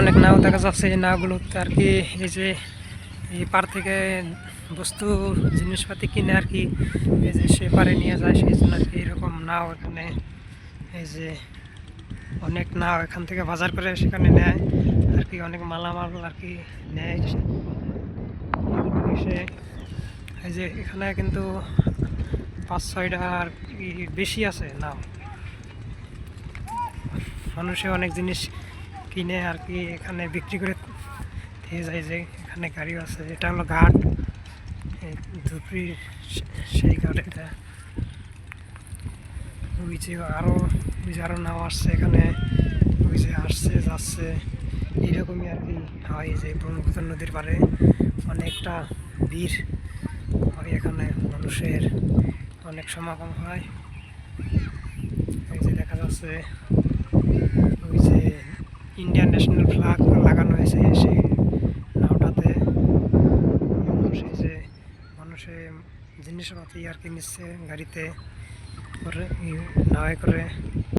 অনেক নাও দেখা যাচ্ছে। এই নাওগুলোতে আর কি এই যে এই পার থেকে বস্তু জিনিসপাতি কিনে আর কি এই যে সে পারে নিয়ে যায়, সেই জন্য আর কি এরকম নাও এখানে এই যে অনেক নাও এখান থেকে বাজার করে সেখানে নেয় আর কি, অনেক মালামাল আর কি নেয় এসে। এই যে এখানে কিন্তু 5-6টা আর কি বেশি আছে নাও। মানুষে অনেক জিনিস কিনে আর কি এখানে বিক্রি করে দিয়ে যায়। যে এখানে গাড়িও আছে, এটা হলো ঘাট, ধুপড়ির সেই ঘাট এটা। ওই যে আরও নাও আসছে এখানে, ওই যে আসছে যাচ্ছে এইরকমই আর কি হয়। যে ব্রহ্মপুত্র নদীর পাড়ে অনেকটা ভিড় হয়, এখানে মানুষের অনেক সমাগম হয়। এই যে দেখা যাচ্ছে ওই যে ইন্ডিয়ান ন্যাশনাল ফ্ল্যাগ লাগানো হয়েছে সেই নাওটাতে। সেই যে মানুষে জিনিসপাতি আর কি নিচ্ছে গাড়িতে করে, নাওয়ে করে।